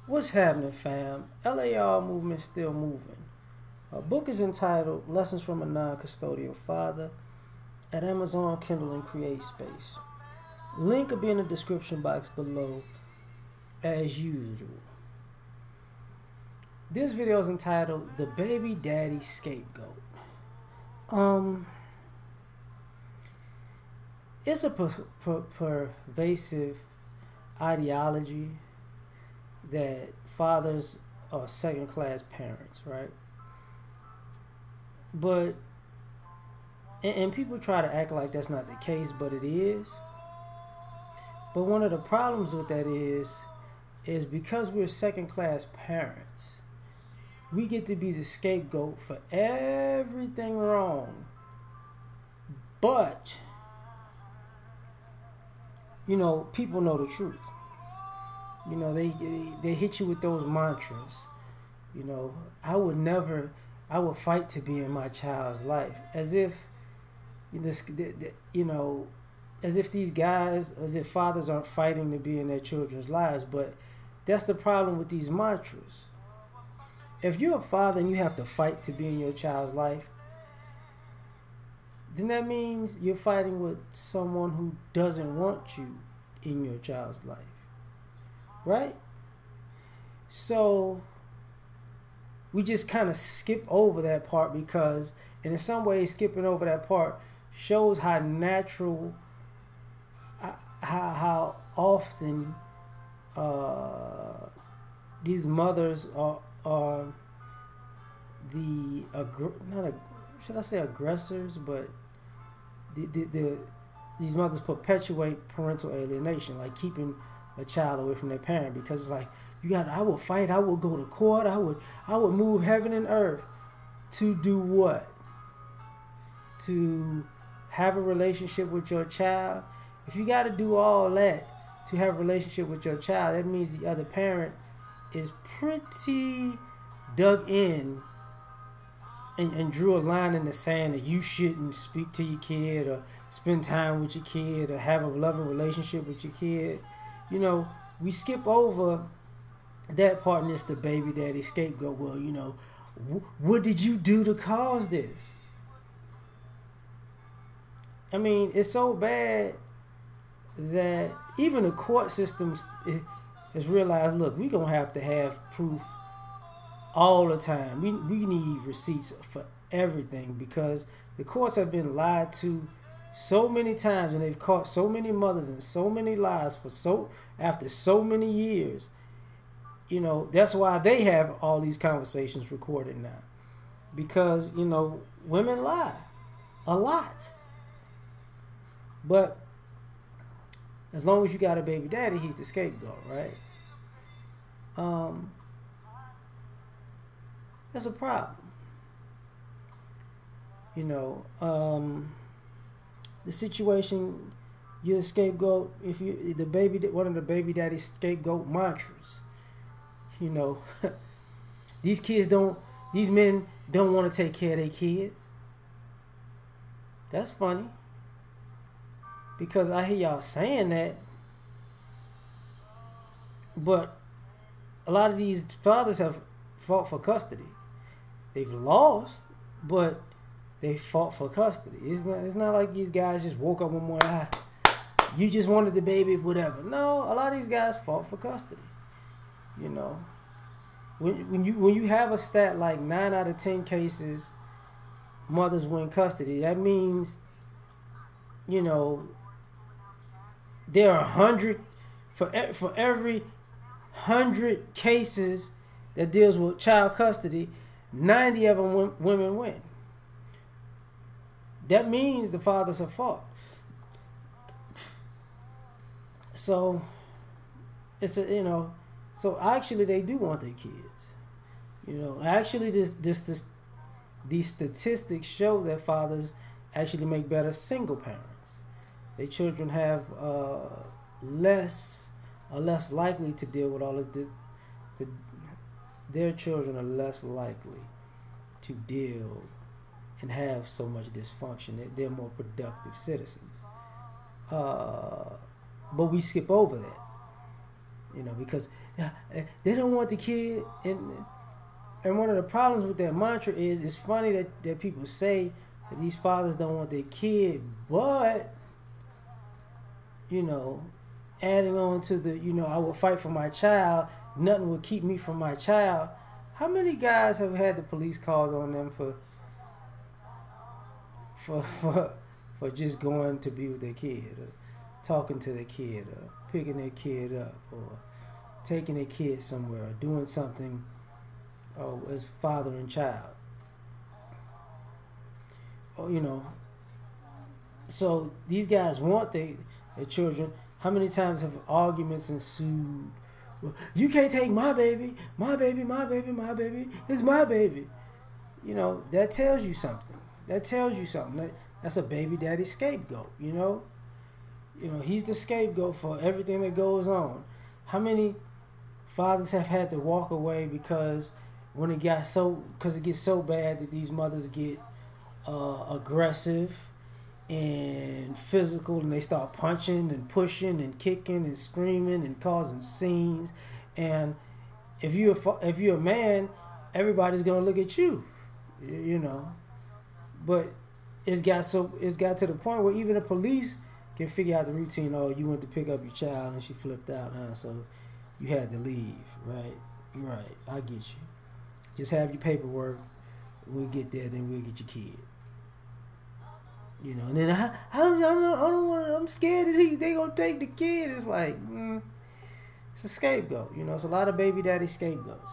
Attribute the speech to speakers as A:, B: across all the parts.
A: What's happening, fam? L.A.R. movement still moving. A book is entitled Lessons from a Non-Custodial Father at Amazon Kindle and Create Space. Link will be in the description box below as usual. This video is entitled The Baby Daddy Scapegoat. It's a pervasive ideology that fathers are second-class parents, right? But and people try to act like that's not the case, but it is. But one of the problems with that is because we're second-class parents, we get to be the scapegoat for everything wrong. But people know the truth. They hit you with those mantras. I would fight to be in my child's life, as if as if fathers aren't fighting to be in their children's lives. But that's the problem with these mantras. If you're a father and you have to fight to be in your child's life, then that means you're fighting with someone who doesn't want you in your child's life. Right? So we just kind of skip over that part because, and in some ways, skipping over that part shows how natural, how often these mothers are the should I say aggressors, but these mothers perpetuate parental alienation, like keeping a child away from their parent, because it's like, I would fight, I would go to court, I would move heaven and earth to do what? To have a relationship with your child. If you got to do all that to have a relationship with your child, that means the other parent is pretty dug in and drew a line in the sand that you shouldn't speak to your kid or spend time with your kid or have a loving relationship with your kid. We skip over that part, and it's the baby daddy scapegoat. Well, what did you do to cause this? I mean, it's so bad that even the court system has realized, look, we're going to have proof all the time. We need receipts for everything, because the courts have been lied to so many times, and they've caught so many mothers in so many lies after so many years. That's why they have all these conversations recorded now, because women lie a lot. But as long as you got a baby daddy, he's the scapegoat, right? That's a problem. The situation, you're a scapegoat. If you one of the baby daddy scapegoat mantras. These men don't want to take care of their kids. That's funny, because I hear y'all saying that, but a lot of these fathers have fought for custody. They've lost, but they fought for custody. It's not like these guys just woke up one morning, you just wanted the baby, whatever. No, a lot of these guys fought for custody. When you have a stat like 9 out of 10 cases, mothers win custody, that means there are 100 for every 100 cases that deals with child custody, 90 of them women win. That means the fathers have fought. So it's so actually they do want their kids. Actually these statistics show that fathers actually make better single parents. Their children are less likely to deal with all of their children are less likely to deal and have so much dysfunction. They're more productive citizens. But we skip over that. Because they don't want the kid. And one of the problems with that mantra is it's funny that people say that these fathers don't want their kid, but you know, adding on to the, I will fight for my child. Nothing will keep me from my child. How many guys have had the police called on them for for just going to be with their kid, or talking to their kid, or picking their kid up, or taking their kid somewhere, or doing something as father and child? Or, so these guys want their children. How many times have arguments ensued? Well, you can't take my baby, my baby, my baby, my baby. It's my baby. That tells you something. That's a baby daddy scapegoat. He's the scapegoat for everything that goes on. How many fathers have had to walk away because it gets so bad that these mothers get aggressive and physical, and they start punching and pushing and kicking and screaming and causing scenes. And if you're a man, everybody's gonna look at you, But it's got to the point where even the police can figure out the routine. Oh, you went to pick up your child and she flipped out, huh? So you had to leave, right? Right, I get you. Just have your paperwork. We'll get there, then we'll get your kid. And then I don't want. I'm scared that they gonna take the kid. It's like it's a scapegoat. It's a lot of baby daddy scapegoats.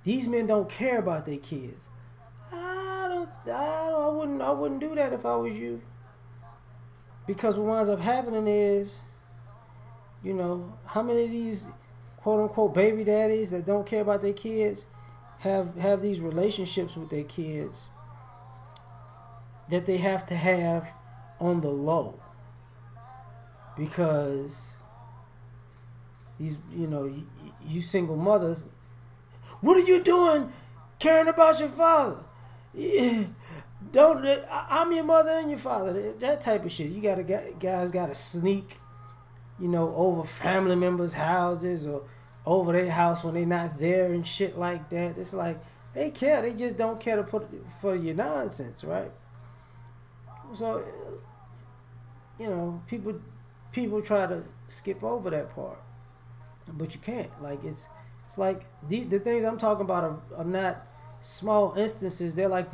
A: These men don't care about their kids. I wouldn't do that if I was you. Because what winds up happening is, how many of these quote unquote baby daddies that don't care about their kids have these relationships with their kids that they have to have on the low, because these you single mothers, what are you doing caring about your father? I'm your mother and your father. That type of shit. You guys gotta sneak over family members' houses or over their house when they're not there and shit like that. It's like they care. They just don't care to put for your nonsense, right? So, people try to skip over that part, but you can't. Like it's like the things I'm talking about are not small instances. They're like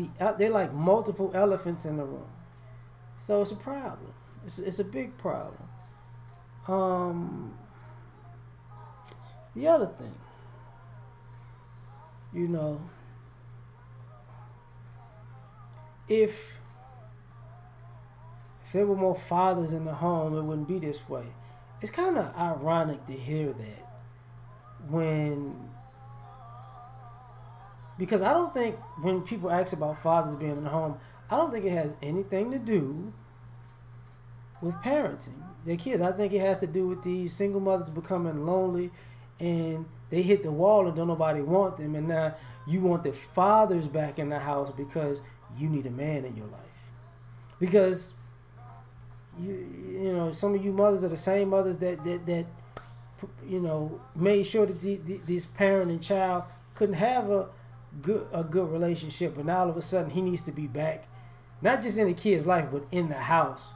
A: multiple elephants in the room. So it's a problem. It's a big problem. The other thing, if there were more fathers in the home, it wouldn't be this way. It's kind of ironic to hear that because I don't think when people ask about fathers being in the home, I don't think it has anything to do with parenting their kids. I think it has to do with these single mothers becoming lonely, and they hit the wall and don't nobody want them, and now you want the fathers back in the house because you need a man in your life. Because some of you mothers are the same mothers that made sure that this parent and child couldn't have a good relationship, but now all of a sudden he needs to be back, not just in the kid's life, but in the house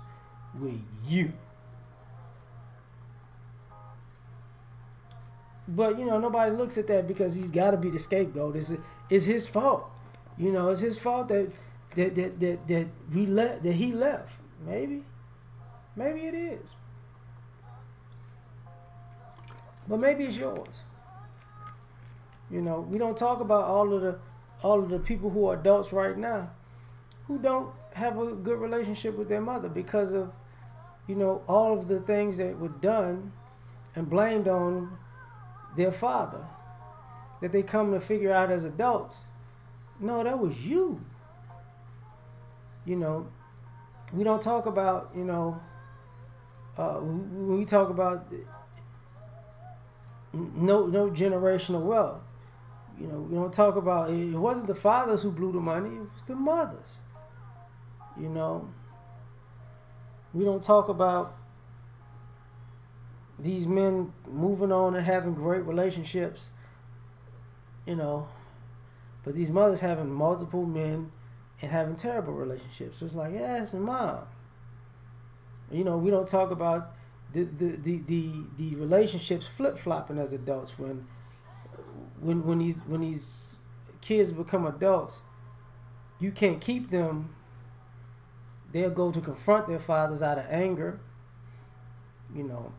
A: with you. But nobody looks at that because he's got to be the scapegoat. It's his fault. It's his fault that he left. Maybe it is. But maybe it's yours. We don't talk about all of the people who are adults right now who don't have a good relationship with their mother because of all of the things that were done and blamed on their father, that they come to figure out as adults. No, that was you. We don't talk about when we talk about no generational wealth. We don't talk about it wasn't the fathers who blew the money, it was the mothers. We don't talk about these men moving on and having great relationships, you know, but these mothers having multiple men and having terrible relationships. So it's like, yeah, it's a mom. You know, we don't talk about the relationships flip flopping as adults when these kids become adults. You can't keep them. They'll go to confront their fathers out of anger, you know,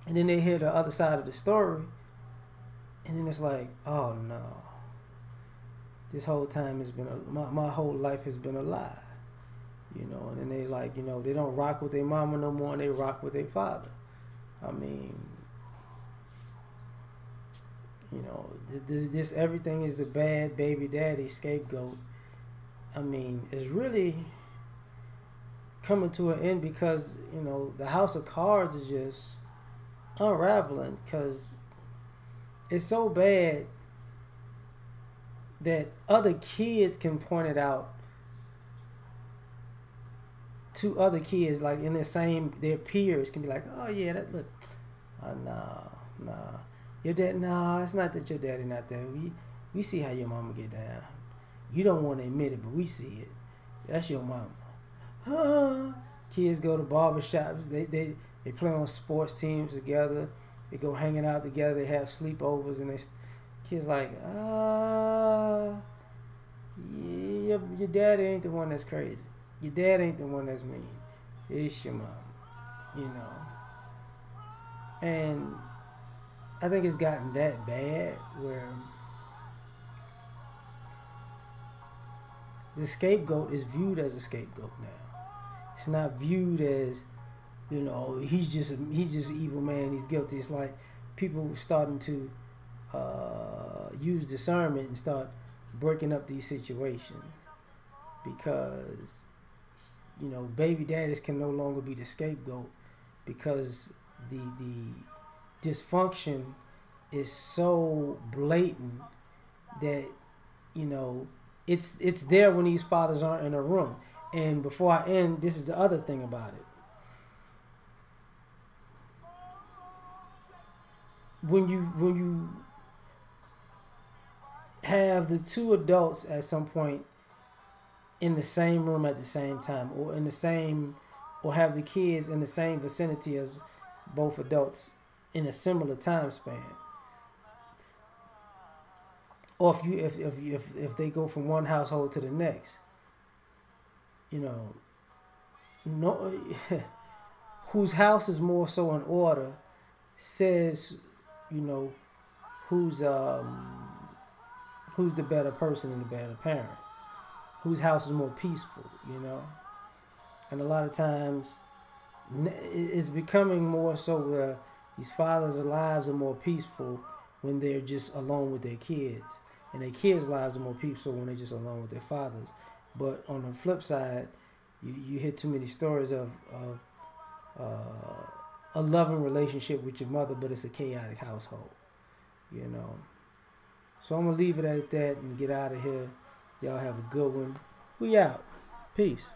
A: and then they hear the other side of the story, and then it's like, oh no, this whole time has been my whole life has been a lie, you know. And then they like, you know, they don't rock with their mama no more, and they rock with their father. I mean, you know, this everything is the bad baby daddy scapegoat. I mean, it's really coming to an end because, you know, the house of cards is just unraveling because it's so bad that other kids can point it out to other kids, like in their peers can be like, oh yeah, that look, nah, your dad, nah, it's not that your daddy not there. We see how your mama get down. You don't want to admit it, but we see it. That's your mama. Kids go to barbershops. They play on sports teams together. They go hanging out together. They have sleepovers, and kids like, yeah, your daddy ain't the one that's crazy. Your dad ain't the one that's mean. It's your mom, you know. And I think it's gotten that bad where the scapegoat is viewed as a scapegoat now. It's not viewed as, you know, he's just an evil man. He's guilty. It's like people starting to use discernment and start breaking up these situations because, you know, baby daddies can no longer be the scapegoat because the dysfunction is so blatant that, you know, it's there when these fathers aren't in a room. And before I end, this is the other thing about it. When you have the two adults at some point in the same room at the same time, or have the kids in the same vicinity as both adults in a similar time span, or if they go from one household to the next, you know, no, whose house is more so in order says, you know, who's the better person and the better parent, whose house is more peaceful, you know. And a lot of times it's becoming more so where these fathers' lives are more peaceful when they're just alone with their kids, and their kids' lives are more peaceful when they're just alone with their fathers. But on the flip side, you hear too many stories of a loving relationship with your mother, but it's a chaotic household, you know. So I'm gonna leave it at that and get out of here. Y'all have a good one. We out. Peace.